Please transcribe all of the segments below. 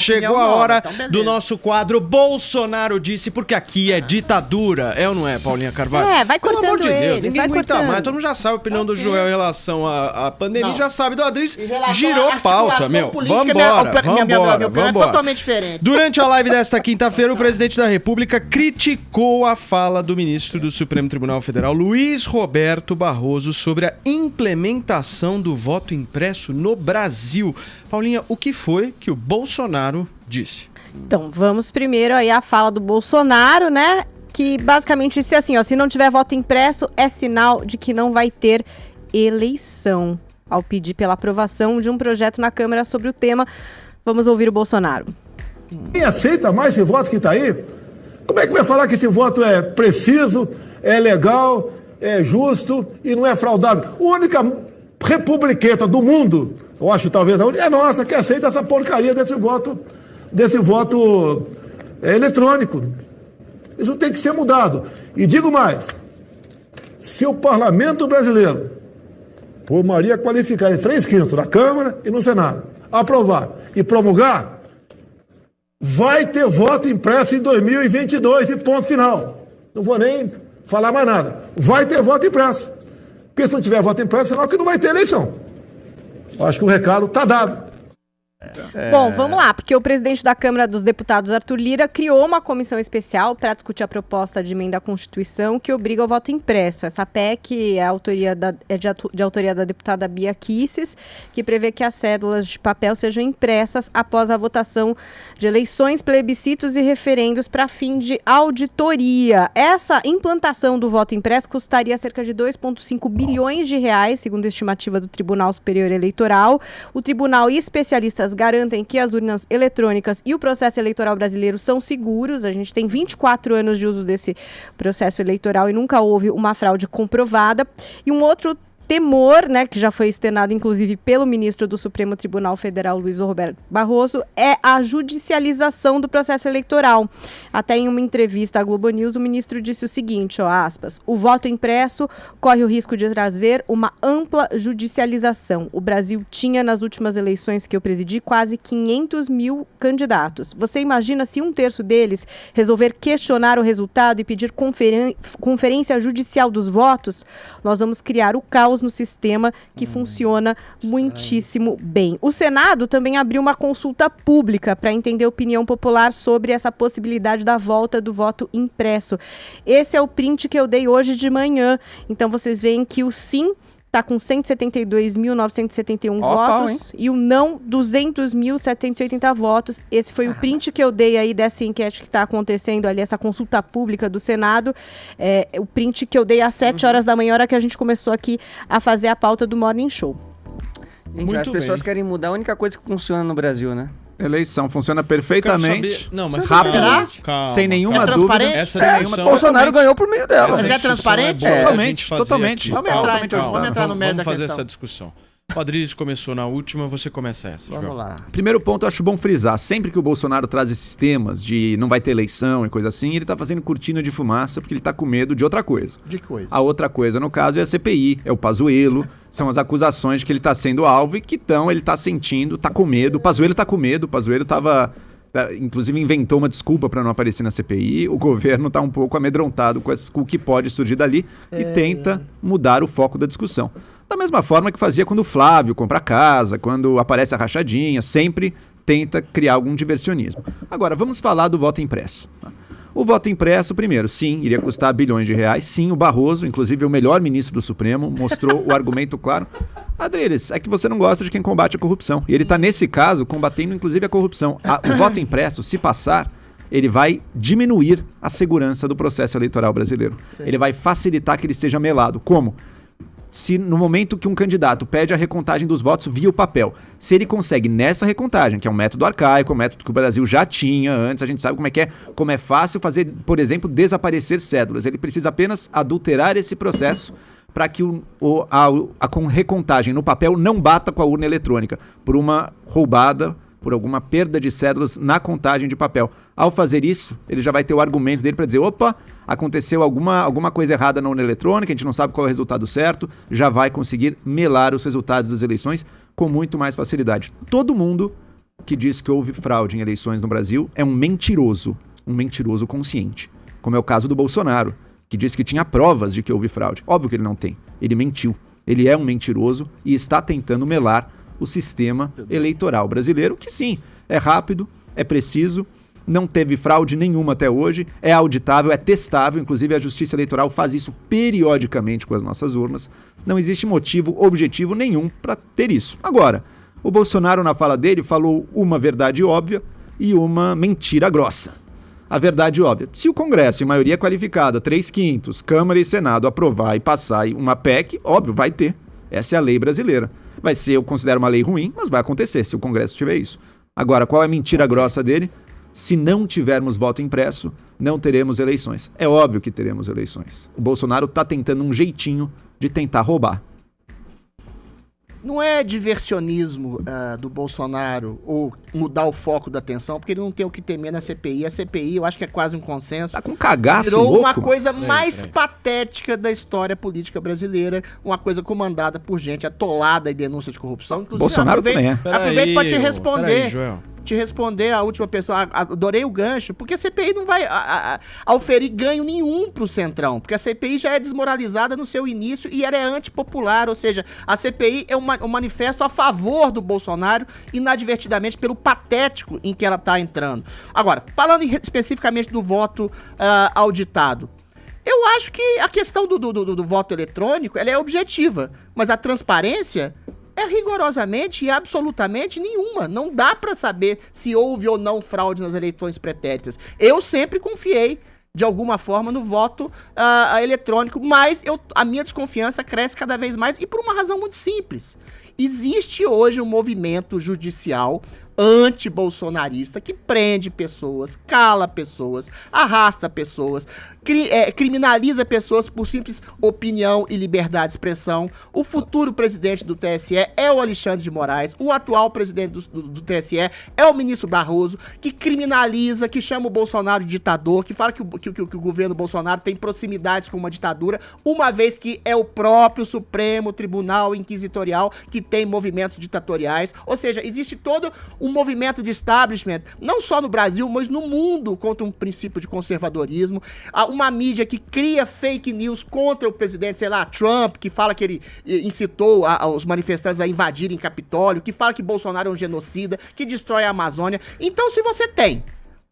Chegou a hora do nosso quadro Bolsonaro Disse, porque aqui é ditadura. É ou não é, Paulinha Carvalho? Vai cortando. Pelo amor de Deus, ninguém aguenta mais. Todo mundo já sabe a opinião do Joel em relação à pandemia, já sabe do Adriles. Girou pauta, meu. Vambora. Minha opinião é totalmente diferente. Durante a live desta quinta-feira, o presidente da República criticou a fala do ministro do Supremo Tribunal Federal, Luiz Roberto Barroso, sobre a implementação do voto impresso no Brasil. Paulinha, o que foi que o Bolsonaro disse? Então, vamos primeiro aí à fala do Bolsonaro, né? Que basicamente disse assim, ó, se não tiver voto impresso, é sinal de que não vai ter eleição. Ao pedir pela aprovação de um projeto na Câmara sobre o tema, vamos ouvir o Bolsonaro. Quem aceita mais esse voto que está aí? Como é que vai falar que esse voto é preciso, é legal, é justo e não é fraudável? A única republiqueta do mundo, eu acho talvez a única, é nossa, que aceita essa porcaria desse voto eletrônico. Isso tem que ser mudado. E digo mais, se o parlamento brasileiro, por maioria qualificada em 3/5 na Câmara e no Senado, aprovar e promulgar, vai ter voto impresso em 2022 e ponto final. Não vou nem falar mais nada. Vai ter voto impresso. Porque se não tiver voto impresso, é sinal que não vai ter eleição. Acho que o recado está dado. Bom, vamos lá, porque o presidente da Câmara dos Deputados, Arthur Lira, criou uma comissão especial para discutir a proposta de emenda à Constituição que obriga ao voto impresso. Essa PEC é de autoria da deputada Bia Kicis, que prevê que as cédulas de papel sejam impressas após a votação de eleições, plebiscitos e referendos para fim de auditoria. Essa implantação do voto impresso custaria cerca de 2,5 bilhões de reais, segundo a estimativa do Tribunal Superior Eleitoral. O tribunal e especialistas garantem que as urnas eletrônicas e o processo eleitoral brasileiro são seguros. A gente tem 24 anos de uso desse processo eleitoral e nunca houve uma fraude comprovada. E um outro temor, né, que já foi externado inclusive pelo ministro do Supremo Tribunal Federal, Luiz Roberto Barroso, é a judicialização do processo eleitoral. Até em uma entrevista à Globo News, o ministro disse o seguinte, ó, aspas, o voto impresso corre o risco de trazer uma ampla judicialização. O Brasil tinha, nas últimas eleições que eu presidi, quase 500 mil candidatos. Você imagina se um terço deles resolver questionar o resultado e pedir conferência judicial dos votos? Nós vamos criar o caos no sistema que funciona muitíssimo bem. O Senado também abriu uma consulta pública para entender a opinião popular sobre essa possibilidade da volta do voto impresso. Esse é o print que eu dei hoje de manhã. Então vocês veem que o sim está com 172.971 votos e o não 200.780 votos. Esse foi o print que eu dei aí dessa enquete que está acontecendo ali, essa consulta pública do Senado. O print que eu dei às 7 horas da manhã, hora que a gente começou aqui a fazer a pauta do Morning Show. Gente, as pessoas querem mudar a única coisa que funciona no Brasil, né? Eleição funciona perfeitamente, não, mas rápida, sem nenhuma dúvida. Bolsonaro ganhou por meio dela. Mas é transparente? Totalmente. Vamos entrar no mérito da fazer questão. essa discussão. O Adriles começou na última, você começa essa. Vamos lá. Primeiro ponto, eu acho bom frisar. Sempre que o Bolsonaro traz esses temas de não vai ter eleição e coisa assim, ele tá fazendo cortina de fumaça porque ele tá com medo de outra coisa. De coisa. A outra coisa, no caso, é a CPI, é o Pazuello, são as acusações de que ele tá sendo alvo e que ele tá sentindo, tá com medo. O Pazuello tá com medo, o Pazuello tava... Inclusive inventou uma desculpa para não aparecer na CPI. O governo está um pouco amedrontado com o que pode surgir dali e tenta mudar o foco da discussão. Da mesma forma que fazia quando o Flávio compra casa, quando aparece a rachadinha, sempre tenta criar algum diversionismo. Agora, vamos falar do voto impresso. O voto impresso, primeiro, sim, iria custar bilhões de reais. Sim, o Barroso, inclusive o melhor ministro do Supremo, mostrou o argumento claro. Adriles, é que você não gosta de quem combate a corrupção. E ele está, nesse caso, combatendo inclusive a corrupção. O voto impresso, se passar, ele vai diminuir a segurança do processo eleitoral brasileiro. Sim. Ele vai facilitar que ele seja melado. Como? Se no momento que um candidato pede a recontagem dos votos via o papel, se ele consegue nessa recontagem, que é um método arcaico, um método que o Brasil já tinha antes, a gente sabe como é fácil fazer, por exemplo, desaparecer cédulas. Ele precisa apenas adulterar esse processo para que a recontagem no papel não bata com a urna eletrônica, por uma roubada, por alguma perda de cédulas na contagem de papel. Ao fazer isso, ele já vai ter o argumento dele para dizer, opa, aconteceu alguma coisa errada na urna eletrônica, a gente não sabe qual é o resultado certo, já vai conseguir melar os resultados das eleições com muito mais facilidade. Todo mundo que diz que houve fraude em eleições no Brasil é um mentiroso consciente. Como é o caso do Bolsonaro, que disse que tinha provas de que houve fraude. Óbvio que ele não tem. Ele mentiu. Ele é um mentiroso e está tentando melar o sistema eleitoral brasileiro, que sim, é rápido, é preciso, não teve fraude nenhuma até hoje, é auditável, é testável, inclusive a Justiça Eleitoral faz isso periodicamente com as nossas urnas. Não existe motivo objetivo nenhum para ter isso. Agora, o Bolsonaro, na fala dele, falou uma verdade óbvia e uma mentira grossa. A verdade óbvia, se o Congresso, em maioria qualificada, 3/5, Câmara e Senado, aprovar e passar uma PEC, óbvio, vai ter. Essa é a lei brasileira. Vai ser, eu considero uma lei ruim, mas vai acontecer se o Congresso tiver isso. Agora, qual é a mentira grossa dele? Se não tivermos voto impresso, não teremos eleições. É óbvio que teremos eleições. O Bolsonaro está tentando um jeitinho de tentar roubar. Não é diversionismo do Bolsonaro ou mudar o foco da atenção, porque ele não tem o que temer na CPI. A CPI, eu acho que é quase um consenso. Tá com cagaço virou louco. Uma coisa mais patética da história política brasileira, uma coisa comandada por gente atolada em denúncia de corrupção. Inclusive, Bolsonaro também é. Aproveito para te responder. Peraí, Joel. Te responder a última pessoa, adorei o gancho, porque a CPI não vai auferir ganho nenhum pro Centrão, porque a CPI já é desmoralizada no seu início e ela é antipopular, ou seja, a CPI é um manifesto a favor do Bolsonaro, inadvertidamente pelo patético em que ela tá entrando. Agora, falando especificamente do voto auditado, eu acho que a questão do voto eletrônico, ela é objetiva, mas a transparência é rigorosamente e absolutamente nenhuma. Não dá para saber se houve ou não fraude nas eleições pretéritas. Eu sempre confiei, de alguma forma, no voto eletrônico, mas a minha desconfiança cresce cada vez mais e por uma razão muito simples. Existe hoje um movimento judicial anti-bolsonarista que prende pessoas, cala pessoas, arrasta pessoas, criminaliza pessoas por simples opinião e liberdade de expressão. O futuro presidente do TSE é o Alexandre de Moraes, o atual presidente do TSE é o ministro Barroso, que criminaliza, que chama o Bolsonaro de ditador, que fala que o governo Bolsonaro tem proximidades com uma ditadura, uma vez que é o próprio Supremo Tribunal Inquisitorial que tem movimentos ditatoriais. Ou seja, existe todo um movimento de establishment, não só no Brasil, mas no mundo, contra um princípio de conservadorismo. Uma mídia que cria fake news contra o presidente, sei lá, Trump, que fala que ele incitou os manifestantes a invadirem Capitólio, que fala que Bolsonaro é um genocida, que destrói a Amazônia. Então, se você tem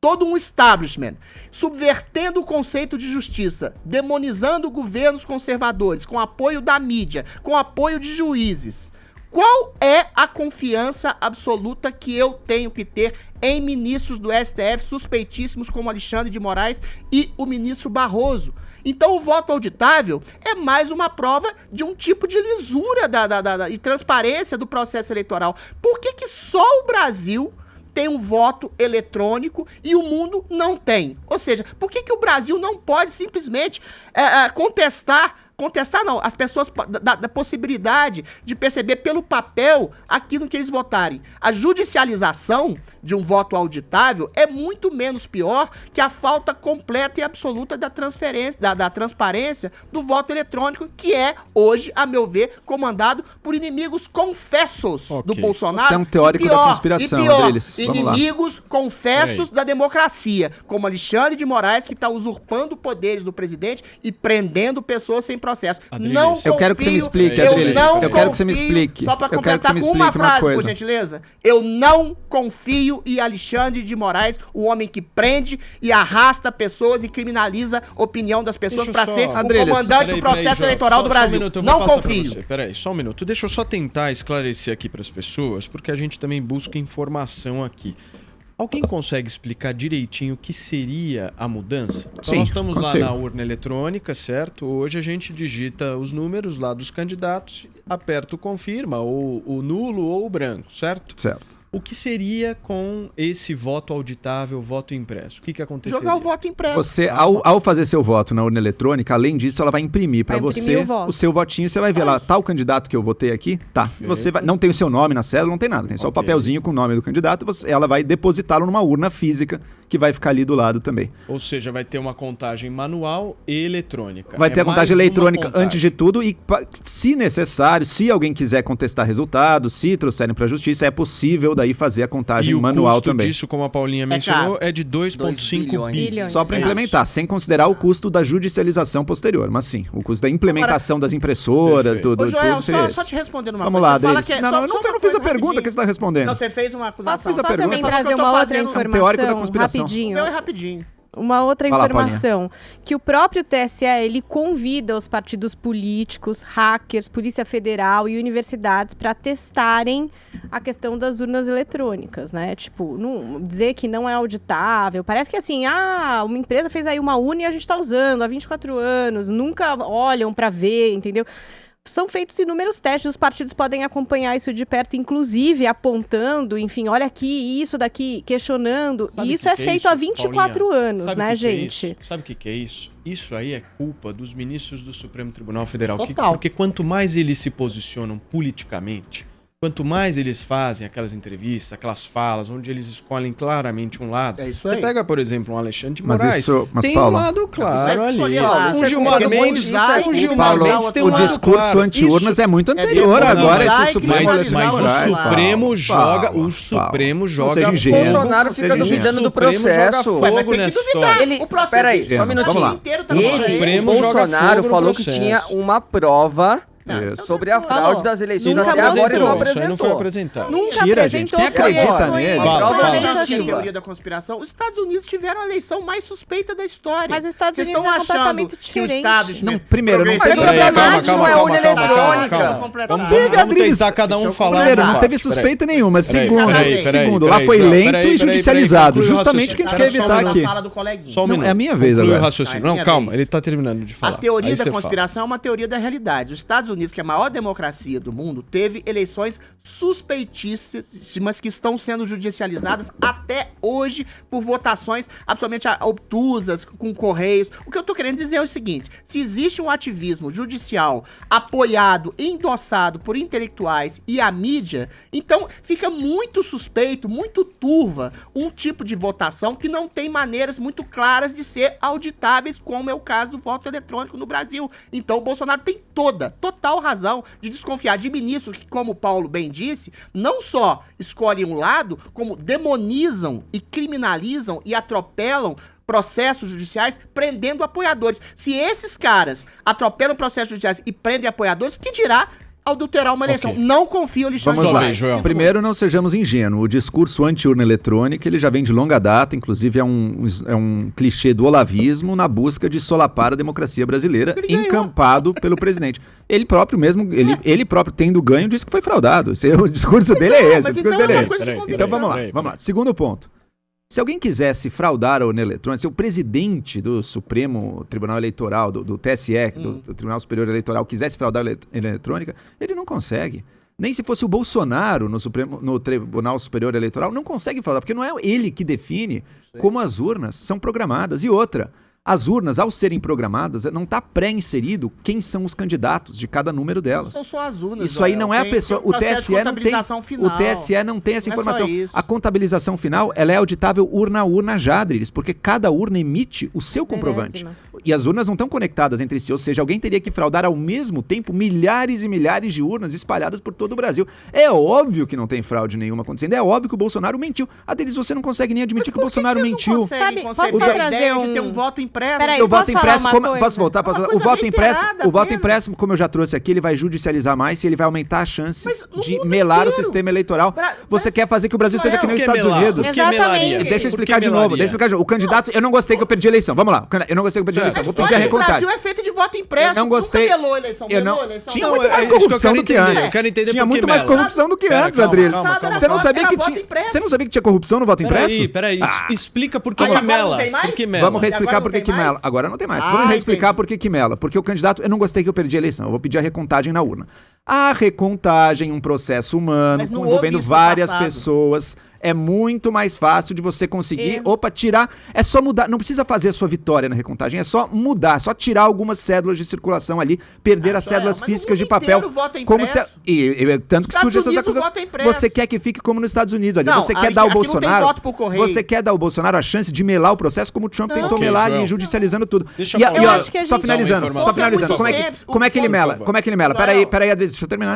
todo um establishment subvertendo o conceito de justiça, demonizando governos conservadores, com apoio da mídia, com apoio de juízes, qual é a confiança absoluta que eu tenho que ter em ministros do STF suspeitíssimos como Alexandre de Moraes e o ministro Barroso? Então o voto auditável é mais uma prova de um tipo de lisura e transparência do processo eleitoral. Por que só o Brasil tem um voto eletrônico e o mundo não tem? Ou seja, por que o Brasil não pode simplesmente contestar não, as pessoas da possibilidade de perceber pelo papel aquilo que eles votarem? A judicialização de um voto auditável é muito menos pior que a falta completa e absoluta da transparência do voto eletrônico, que é, hoje, a meu ver, comandado por inimigos confessos do Bolsonaro. Você é um teórico da conspiração, deles. Inimigos confessos da democracia, como Alexandre de Moraes, que está usurpando poderes do presidente e prendendo pessoas sem processo. Não confio, eu quero que você me explique, Adriles. Eu quero que você me explique. Só para completar com uma frase, por gentileza. Eu não confio em Alexandre de Moraes, o homem que prende e arrasta pessoas e criminaliza a opinião das pessoas para ser o comandante do processo eleitoral do Brasil. Não confio. Peraí, só um minuto. Deixa eu só tentar esclarecer aqui para as pessoas, porque a gente também busca informação aqui. Alguém consegue explicar direitinho o que seria a mudança? Então, sim, nós estamos consigo. lá na urna eletrônica, certo? Hoje a gente digita os números lá dos candidatos, aperta o confirma, ou o nulo ou o branco, certo? Certo. O que seria com esse voto auditável, voto impresso? O que aconteceria? Jogar o voto impresso. Você, ao fazer seu voto na urna eletrônica, além disso, ela vai imprimir para você o seu votinho. Você vai ver lá, tá o candidato que eu votei aqui? Tá. Você não tem o seu nome na cédula, não tem nada. Tem só o papelzinho com o nome do candidato. Ela vai depositá-lo numa urna física que vai ficar ali do lado também. Ou seja, vai ter uma contagem manual e eletrônica. Vai ter a contagem eletrônica antes de tudo e, se necessário, se alguém quiser contestar resultados, se trouxerem para a justiça, é possível daí aí fazer a contagem E o manual custo também. disso, como a Paulinha mencionou, é de 2,5 bilhões. Só para implementar, sem considerar o custo da judicialização posterior. Mas sim, o custo da implementação das impressoras, Ô, Joel, tudo seria só esse. te respondendo uma Vamos coisa. lá, Você fala Adriles. que Não, só eu não uma fiz a coisa pergunta rapidinho. que você está respondendo. Não, você fez uma acusação. Faça a Só pergunta. também Falou que trazer eu tô uma outra fazendo um teórico da informação, conspiração. O rapidinho. meu é rapidinho. Uma outra Vai lá, informação, que o próprio TSE, ele convida os partidos políticos, hackers, Polícia Federal e universidades para testarem a questão das urnas eletrônicas, né? Tipo, dizer que não é auditável. Parece que assim, uma empresa fez aí uma urna e a gente está usando há 24 anos, nunca olham para ver, entendeu? São feitos inúmeros testes, os partidos podem acompanhar isso de perto, inclusive apontando, enfim, olha aqui, isso daqui, questionando. Sabe e isso que é que é isso, isso, há 24 Paulinha? anos, Sabe né, que que é gente? isso? Sabe o que é isso? Isso aí é culpa dos ministros do Supremo Tribunal Federal. Total. Porque quanto mais eles se posicionam politicamente, quanto mais eles fazem aquelas entrevistas, aquelas falas, onde eles escolhem claramente um lado. É isso Você aí. pega, por exemplo, um Alexandre de Mas Moraes. isso- mas, tem Paulo, um lado claro ali. escolher lá. Um Você Gilmar pode Mendes, demonizar um e Gilmar criminalizar Mendes tem um o lado discurso claro. anti-urnas Isso- é muito anterior demonizar agora, e esse Supremo criminalizar Mas Alexandre o Moraes, Supremo Paulo, joga, Paulo, o Supremo Paulo. joga Não seja fogo. ingênuo. Bolsonaro Não fica seja duvidando do Supremo processo. joga Mas vai fogo ter que nessa duvidar. história. Ele- O processo peraí, de só um minutinho. Vamos lá. inteiro tá Ele- falando aí. Supremo joga Bolsonaro fogo no falou que processo. tinha uma prova Isso. sobre a fraude Falou. das eleições. Nunca Até agora ele não Isso aí não foi apresentou. apresentado. Nunca Mentira, apresentou, gente. Quem acredita foi nele? Fala, foi fala. feito Não, assim. tinha teoria da conspiração. Os Estados Unidos tiveram a eleição mais suspeita da história. Mas os Estados Vocês Unidos estão é completamente achando que o diferente. establishment Não, primeiro, não progressista- teve- Mas Peraí, não é urna eletrônica. Vamos Teve, vamos Adriles. tentar cada um Deixa eu falar. Primeiro, Tá, não teve suspeita nenhuma. Peraí, Segundo, peraí, lá foi João, lento peraí, e judicializado. conclui o Justamente o que a gente quer raciocínio. evitar Só um aqui. Fala do coleguinha. Só um Não, minuto. é a minha vez Conclui agora. o raciocínio. É a Não, minha calma, vez. ele tá terminando de falar. A teoria Aí da você fala. conspiração é uma teoria da realidade. Os Estados Unidos, que é a maior democracia do mundo, teve eleições suspeitíssimas que estão sendo judicializadas até hoje por votações absolutamente obtusas, com correios. O que eu tô querendo dizer é o seguinte: se existe um ativismo judicial apoiado, endossado por intelectuais e a mídia, então fica muito suspeito, muito turva um tipo de votação que não tem maneiras muito claras de ser auditáveis, como é o caso do voto eletrônico no Brasil. Então o Bolsonaro tem total razão de desconfiar de ministros que, como o Paulo bem disse, não só escolhem um lado, como demonizam e criminalizam e atropelam processos judiciais prendendo apoiadores. Se esses caras atropelam processos judiciais e prendem apoiadores, que dirá adulterar uma eleição? Ok. Não confio, Alexandre. Vamos lá. Joel, Joel. Primeiro, não sejamos ingênuos. O discurso anti-urna eletrônica, ele já vem de longa data, inclusive é um clichê do olavismo na busca de solapar a democracia brasileira, Ele ganhou. encampado pelo presidente. Ele próprio mesmo, ele próprio tendo ganho, disse que foi fraudado. O discurso dele é esse. O mas discurso então dele é é uma esse. coisa de Peraí, convicção. Então vamos lá, Peraí, vamos lá. Segundo ponto. Se alguém quisesse fraudar a urna eletrônica, se o presidente do Supremo Tribunal Eleitoral, do TSE, do Tribunal Superior Eleitoral, quisesse fraudar a urna eletrônica, ele não consegue. Nem se fosse o Bolsonaro no Tribunal Superior Eleitoral, não consegue fraudar, porque não é ele que define como as urnas são programadas. E outra, as urnas, ao serem programadas, não está pré-inserido quem são os candidatos de cada número delas. São só as urnas. Isso aí Joel. não é a Tem pessoa. um O processo de TSE não tem. contabilização final. O TSE não tem essa Não é só informação. isso. A contabilização final, ela é auditável urna a urna já, Adriles, porque cada urna emite o seu comprovante. E as urnas não estão conectadas entre si, ou seja, alguém teria que fraudar ao mesmo tempo milhares e milhares de urnas espalhadas por todo o Brasil. É óbvio que não tem fraude nenhuma acontecendo. É óbvio que o Bolsonaro mentiu. Adriles, você não consegue nem admitir que o Bolsonaro mentiu. Sabe, posso Sabe, só a trazer ideia um- de ter um voto impresso. Peraí, O voto posso falar impresso, uma como, coisa? posso voltar? Posso Uma voltar? O coisa voto impresso, reiterada o voto apenas. impresso, como eu já trouxe aqui, ele vai judicializar mais e ele vai aumentar as chances Mas no de mundo melar o inteiro. sistema eleitoral. Você quer fazer que o Brasil seja que nem os Por que Estados melar? Unidos? Por que Exatamente. melaria? Deixa eu Por explicar que de novo. melaria? Deixa eu explicar de novo. O candidato, eu não gostei que eu perdi a eleição. Vamos lá. Eu não gostei que eu perdi a eleição. Vou pedir a O recontagem. Brasil é feito de voto impresso. Eu não gostei. Nunca melou a eleição. Eu melou não. a eleição. Tinha Não, muito é mais isso que eu corrupção quero do que entender. antes. Eu quero entender Tinha por que muito mais mela. corrupção do que Pera, antes, calma, Adriles. calma, calma. Você não sabia Era que voto tinha. impresso. Você não sabia que tinha corrupção no voto impresso? Peraí. Explica por que Agora que não mela. tem mais? Por que mela? Vamos reexplicar agora por não que tem que mela. mais? Agora não tem mais. Ah, Vamos reexplicar entendi. por que que mela. Porque o candidato, eu não gostei que eu perdi a eleição. Eu vou pedir a recontagem na urna. A recontagem, um processo humano, Mas não envolvendo houve isso no várias passado. pessoas. é muito mais fácil de você conseguir, tirar, é só mudar, não precisa fazer a sua vitória na recontagem, é só mudar, só tirar algumas cédulas de circulação ali, perder as cédulas físicas de papel. Como se, tanto que surge essas acusações. Você quer que fique como nos Estados Unidos, ali. Você quer dar ao Bolsonaro, você quer dar ao Bolsonaro a chance de melar o processo como o Trump tentou melar ali, judicializando tudo. Só finalizando, como é que ele mela? Peraí, Adriles, deixa eu terminar,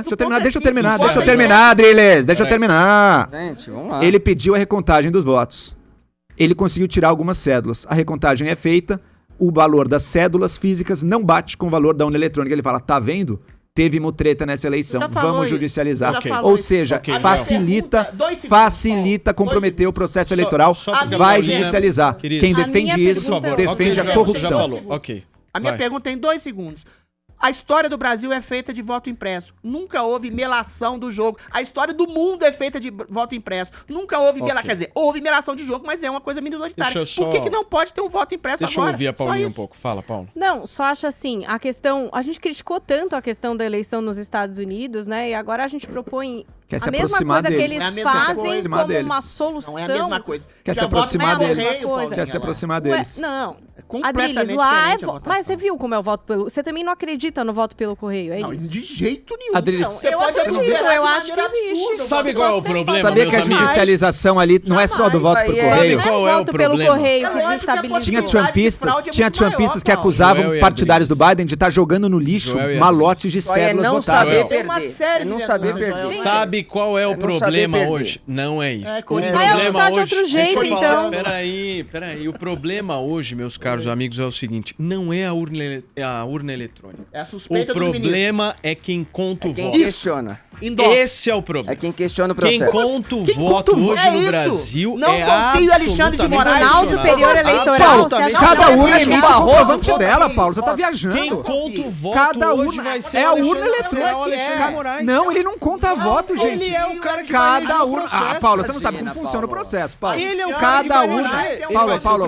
Adriles, deixa eu terminar. Gente, vamos lá. Ele pediu a recontagem dos votos. Ele conseguiu tirar algumas cédulas. A recontagem é feita, o valor das cédulas físicas não bate com o valor da urna eletrônica. Ele fala, tá vendo? Teve mutreta nessa eleição, vamos judicializar. Ou seja, facilita comprometer o processo eleitoral, vai judicializar. Quem defende isso, defende a corrupção. A minha pergunta tem 2 segundos. A história do Brasil é feita de voto impresso. Nunca houve melação do jogo. A história do mundo é feita de voto impresso. Nunca houve melação. Quer dizer, houve melação de jogo, mas é uma coisa minoritária. Por que não pode ter um voto impresso agora? Deixa eu ouvir a Paulinha um pouco. Fala, Paulo. Não, só acho assim, a questão... A gente criticou tanto a questão da eleição nos Estados Unidos, né? E agora a gente propõe a mesma coisa que eles fazem como uma solução. Não é a mesma coisa. Quer se aproximar deles. Quer se aproximar deles. Não. Adriles, lá mas você viu como é o voto pelo... Você também não acredita no voto pelo correio, é isso? Não, de jeito nenhum. Adriles, eu acredito, eu acho que existe. Sabe qual é o problema, Sabia que a judicialização ali não é só do voto por correio? Qual é o pelo problema? correio que desestabiliza. Tinha trumpistas que acusavam partidários do Biden de estar jogando no lixo malotes de cédulas votadas. Não saber perder. Sabe qual é o problema hoje? Não é isso. O problema de outro jeito, então. Peraí. O problema hoje, meus caros amigos, é o seguinte: não é a urna eletrônica. É a suspeita o problema é quem conta o voto. Quem questiona. Esse é o problema. É quem questiona o processo. Quem conta o voto hoje no Brasil não confio em Alexandre de Moraes. Tribunal Superior Eleitoral. Cada urna emite o comprovante dela, Paulo. Você tá viajando. Quem conta o voto cada hoje urna vai ser é a urna eletrônica. eletrônica. Não, ele não conta voto, gente. Ele é o cara que cada urna. Ah, Paulo, você não sabe como funciona o processo, Paulo. Ele é o cara cada urna.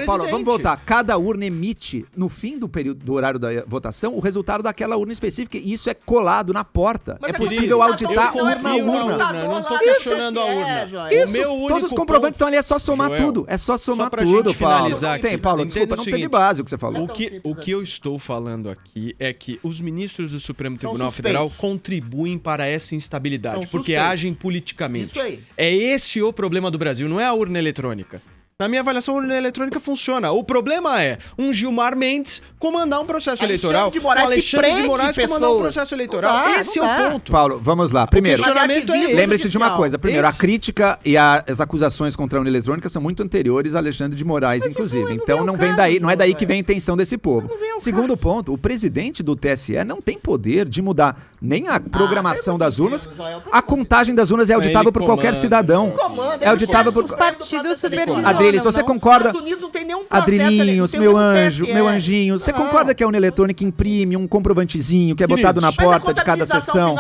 Paulo, vamos voltar. Cada urna emite no fim do período do horário da votação o resultado daquela urna específica. E isso é colado na porta. É possível auditar urna a urna. Eu não tô questionando a urna. Isso, todos os comprovantes estão ali, é só somar tudo. É só somar tudo, Paulo. Tem, Paulo, desculpa, não teve base o que você falou. O que eu estou falando aqui é que os ministros do Supremo Tribunal Federal contribuem para essa instabilidade, porque agem politicamente. Isso aí. É esse o problema do Brasil, não é a urna eletrônica. Na minha avaliação, a urna eletrônica funciona. O problema é um Gilmar Mendes comandar um processo eleitoral. Alexandre de Moraes comandar um processo eleitoral. Esse é o ponto. Paulo, vamos lá. Primeiro, lembre-se de uma oficial. coisa. Primeiro, a crítica e as acusações contra a urna eletrônica são muito anteriores a Alexandre de Moraes, inclusive. Então não vem daí, não é daí que vem a intenção desse povo. Segundo ponto, o presidente do TSE não tem poder de mudar nem a programação das urnas. A contagem das urnas é auditável por qualquer cidadão. É auditável por... Os partidos supervisionam. Adriles, você concorda? Nos Estados Unidos não tem nenhum processo, Adrilinhos, meu anjo, meu anjinho, você concorda que a urna eletrônica imprime um comprovantezinho que é botado na porta de cada sessão?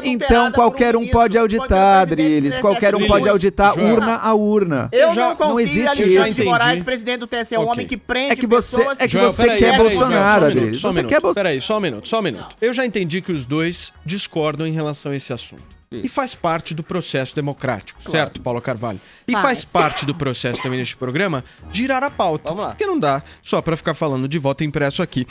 Então qualquer um pode auditar, Adriles, qualquer um pode auditar urna a urna. Eu não confio existe em Alexandre isso. de Moraes, presidente do TSE, um homem que prende pessoas. É que Joel, você quer Bolsonaro, Adriles. Você quer Bolsonaro. Peraí, só um minuto. Eu já entendi que os dois discordam em relação a esse assunto. E faz parte do processo democrático, certo, Paulo Carvalho? E faz parte do processo também neste programa girar a pauta. Vamos lá. Porque não dá só pra ficar falando de voto impresso aqui.